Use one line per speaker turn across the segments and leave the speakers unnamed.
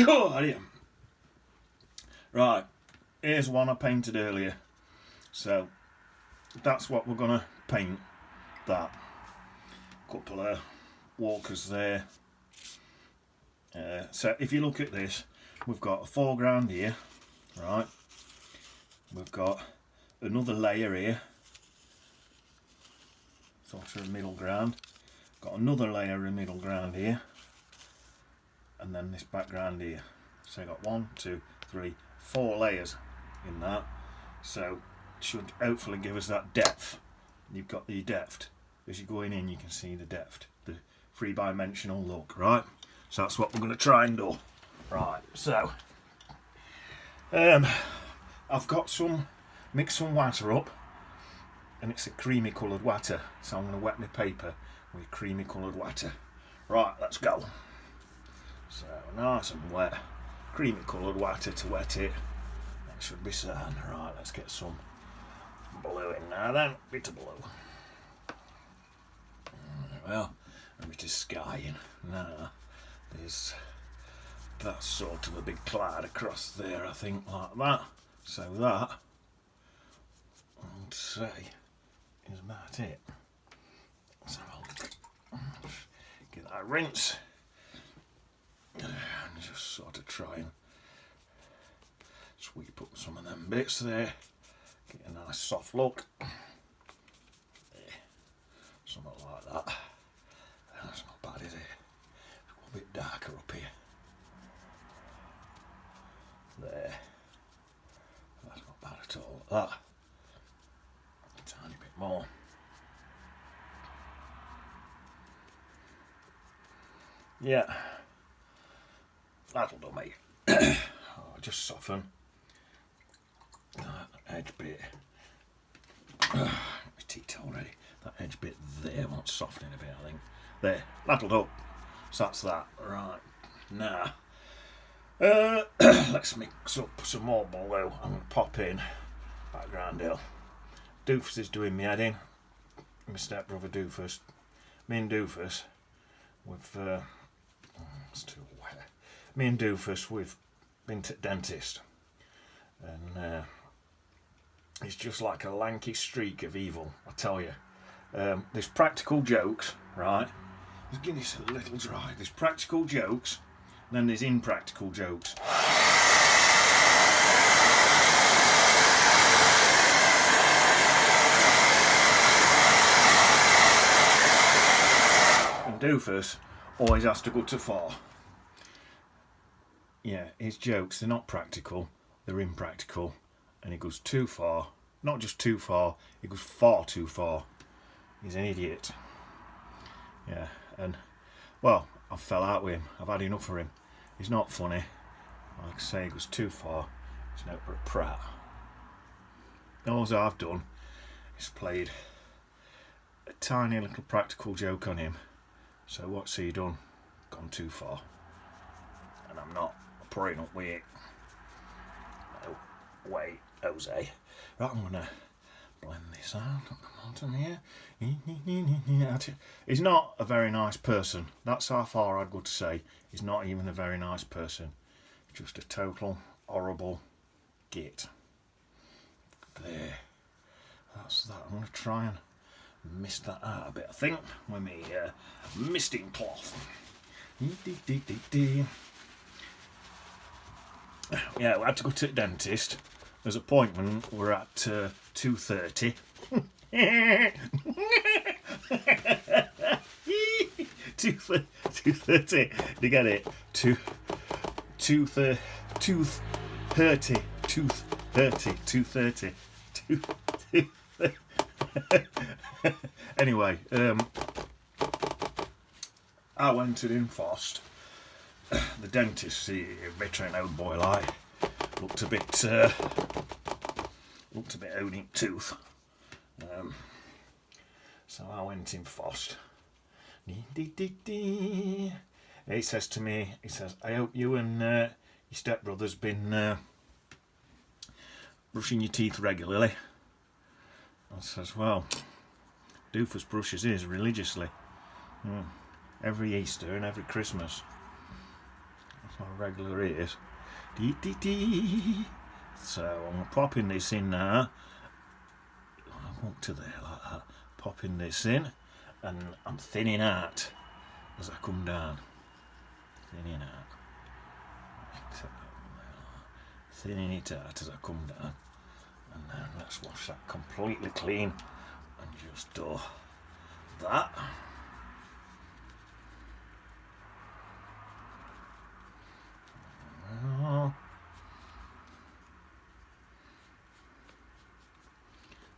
Oh, I am. Right, here's one I painted earlier. So that's what we're gonna paint. That couple of walkers there. So if you look at this, we've got a foreground here, right? We've got another layer here, sort of middle ground. Got another layer of middle ground here, and then this background here. So you've got 1, 2, 3, 4 layers in that. So it should hopefully give us that depth. You've got the depth. As you're going in, you can see the depth, the three-dimensional look, right? So that's what we're going to try and do. Right, so I've got mixed some water up, and it's a creamy coloured water, so I'm going to wet my paper with creamy coloured water. Right, let's go. So nice and wet, creamy coloured water to wet it. That should be certain. Right, let's get some blue in now then, bit of blue. Well, a bit of sky in. Now, there's that sort of a big cloud across there, I think, like that. So that, I'd say, is about it. So I'll give that a rinse and just sort of try and sweep up some of them bits there, get a nice soft look. There. Something like that. That's not bad, is it? It's a bit darker up here. There. That's not bad at all. That. A tiny bit more. Yeah. That'll do, mate. Oh, just soften that edge bit. My teeth already. That edge bit there wants softening a bit, I think. There, that'll do. So that's that. Right, now, let's mix up some more blue and pop in background hill. Doofus is doing me head in. My stepbrother Doofus. Me and Doofus, it's too wet. Me and Doofus, we've been to the dentist. And it's just like a lanky streak of evil, I tell you. There's practical jokes, right? Just give this a little dry. There's practical jokes, and then there's impractical jokes. And Doofus always has to go too far. Yeah, his jokes, they're not practical, they're impractical. And he goes too far. Not just too far, he goes far too far. He's an idiot. Yeah, and, well, I fell out with him. I've had enough of him. He's not funny. Like I say, he goes too far. He's an outright prat. All I've done is played a tiny little practical joke on him. So what's he done? Gone too far. And I'm not putting up with it. No, wait, Jose. Right, I'm going to blend this out on the bottom here. He's not a very nice person. That's how far I'd go to say. He's not even a very nice person. Just a total horrible git. There. That's that. I'm going to try and mist that out a bit, I think, with my misting cloth. Yeah, we had to go to the dentist. His appointment were at 2:30. 2:30. You get it? 2:30. 2:30. Anyway, I went in first. The dentist, he veteran old boy like, looked a bit out in tooth. So I went in first. He says to me, I hope you and your stepbrother's been brushing your teeth regularly. I says, well, Doofus brushes his religiously. Every Easter and every Christmas. my regular ears. Dee dee dee. So I'm popping this in now. I walk to there like that. Popping this in, and I'm thinning out as I come down. Thinning out. Thinning it out as I come down. And then let's wash that completely clean and just do that.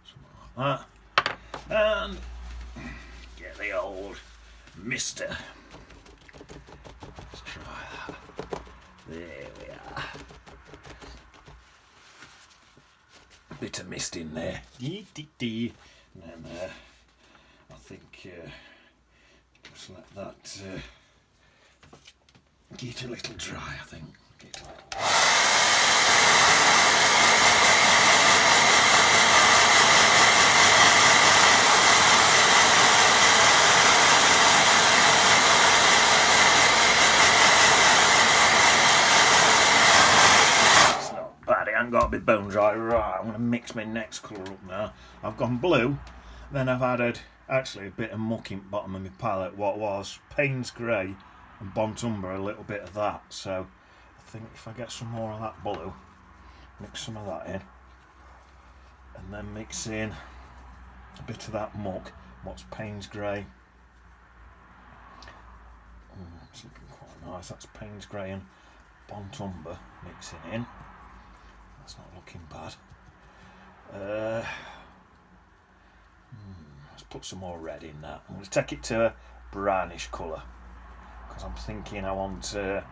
Something like that. And get the old mister. Let's try that. There we are. Bit of mist in there. Dee dee dee. And then I think just let that get a little dry, I think. Get a little. It's not bad, it ain't got to be bone dry. Right, I'm going to mix my next colour up now. I've gone blue, then I've added actually a bit of muck in the bottom of my palette, what was Payne's Grey and Burnt Umber, a little bit of that. So I think if I get some more of that blue, mix some of that in, and then mix in a bit of that muck, what's Payne's Grey. It's looking quite nice. That's Payne's Grey and Burnt Umber mixing in. That's not looking bad. Let's put some more red in that. I'm going to take it to a brownish colour because I'm thinking I want a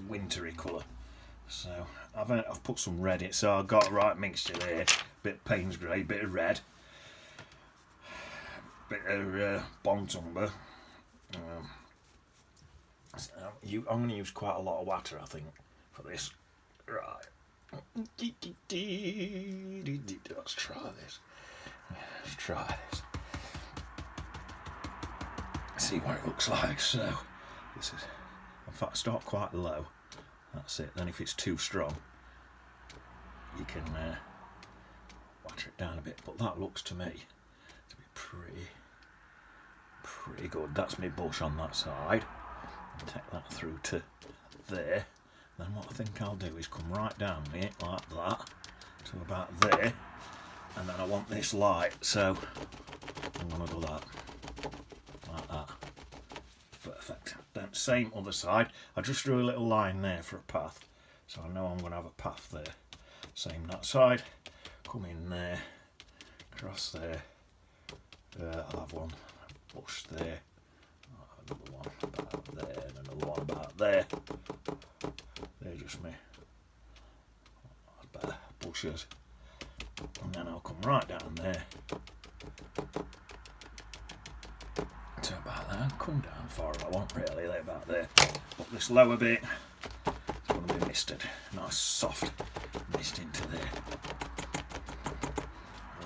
wintry colour. So I've put some red in, so I've got a right mixture there. Bit of Payne's Grey, bit of red, bit of Burnt Umber. So I'm going to use quite a lot of water, I think, for this. Right. Let's try this. Let's try this. See what it looks like. So this is, in fact, start quite low. That's it. Then if it's too strong, you can water it down a bit. But that looks to me to be pretty good. That's my bush on that side. Take that through to there. Then what I think I'll do is come right down it like that to about there, and then I want this light, so I'm going to do that like that. Perfect. Then same other side. I just drew a little line there for a path, so I know I'm going to have a path there. Same that side. Come in there, across there. I'll have one bush there. Another one about there, and another one about there. They're just me bushes. And then I'll come right down there to about there. Come down far I want, really, like about there. But this lower bit is going to be misted. Nice soft mist into there.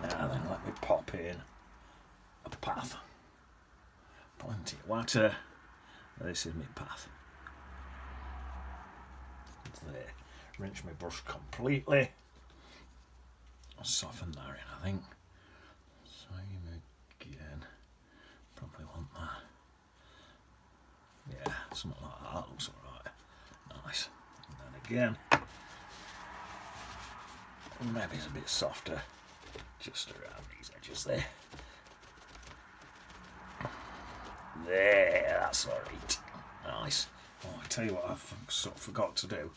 Now then, let me pop in a path. Plenty of water. This is my path. There. Rinse my brush completely. Soften that in, I think. Same again. Probably want that. Yeah, something like that. That looks alright. Nice. And then again. Maybe it's a bit softer. Just around these edges there. There, that's alright. Nice. Oh, I tell you what I've sort of forgot to do.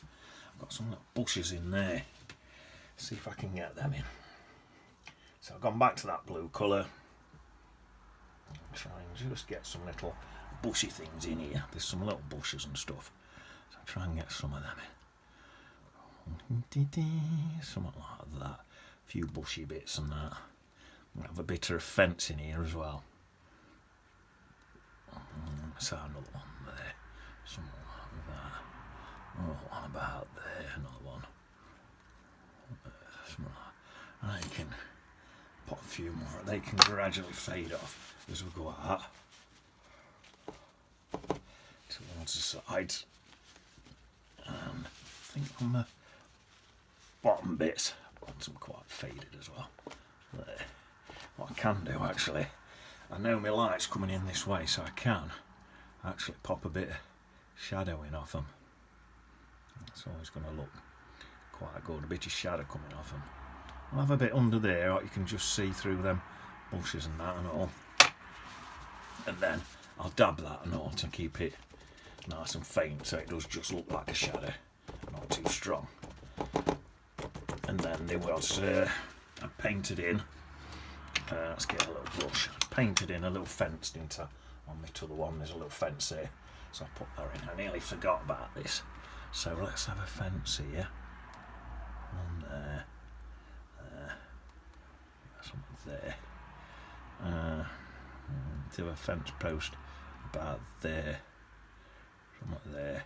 I've got some little bushes in there. See if I can get them in. So I've gone back to that blue colour. I'm trying to just get some little bushy things in here. There's some little bushes and stuff. So I'll try and get some of them in. Something like that. A few bushy bits and that. We'll have a bit of a fence in here as well. So another one there. Something like that. Another one about there. Another one. And I can put a few more. They can gradually fade off as we go out. towards the sides, and I think on the bottom bits I want them quite faded as well. There. What I can do actually, I know my light's coming in this way, so I can actually pop a bit of shadowing off them. It's always going to look quite good, a bit of shadow coming off them. I'll have a bit under there, you can just see through them bushes and that and all. And then I'll dab that and all to keep it nice and faint, so it does just look like a shadow, not too strong. And then there was I painted in. Let's get a little brush. Painted in a little fence, didn't I? On the other one, there's a little fence here, so I put that in. I nearly forgot about this. So let's have a fence here. One there. Something there. Do a fence post about there. Something there.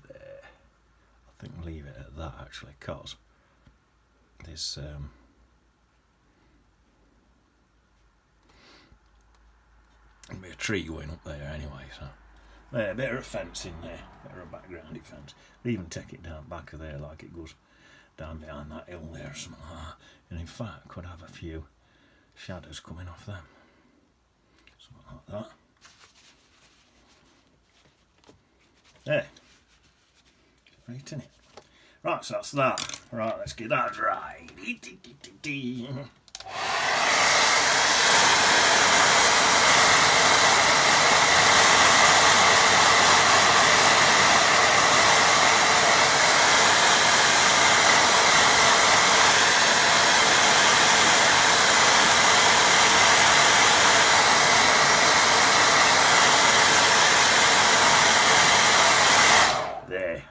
There. I think leave it at that actually, cause there's gonna be a tree going up there anyway, so there, a bit of a fence in there, a bit of a backgroundy fence. We'll even take it down back of there like it goes down behind that hill there or something like that. And in fact could have a few shadows coming off them. Something like that. There. Right, isn't it? Right, so that's that. Right, let's get that dried.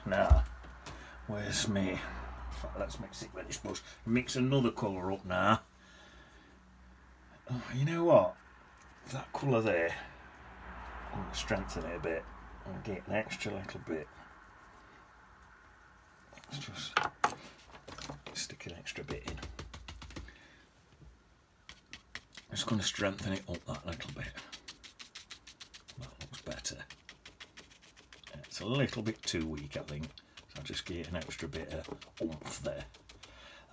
Now, where's me? Let's mix it with this brush. Mix another colour up now. Oh, you know what? That colour there, I'm going to strengthen it a bit and get an extra little bit. Let's just stick an extra bit in. I'm just going to strengthen it up that little bit. That looks better. It's a little bit too weak, I think, so I'll just get an extra bit of oomph there.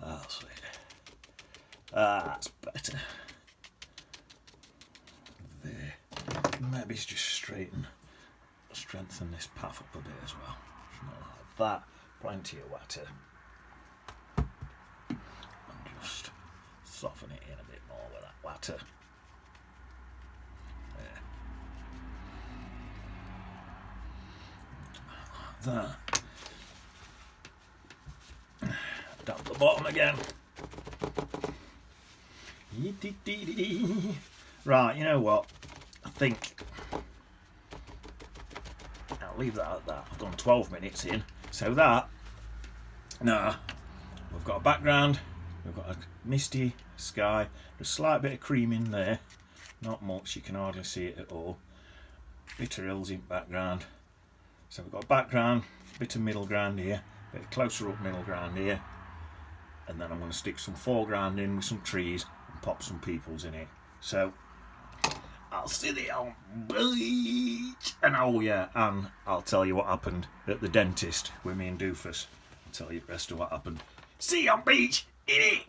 That's it. That's better. There. Maybe it's just straighten, strengthen this path up a bit as well. Something like that. Plenty of water. And just soften it in a bit more with that water. There. That. Down the bottom again. Right, you know what? I think I'll leave that at that. I've gone 12 minutes in. So that, now, we've got a background, we've got a misty sky, there's a slight bit of cream in there. Not much, you can hardly see it at all. Bitter hills in background. So we've got a background, bit of middle ground here, bit of closer up middle ground here, and then I'm going to stick some foreground in with some trees and pop some peoples in it. So I'll see you on beach, and oh yeah, and I'll tell you what happened at the dentist with me and Doofus. I'll tell you the rest of what happened. See you on beach, in it.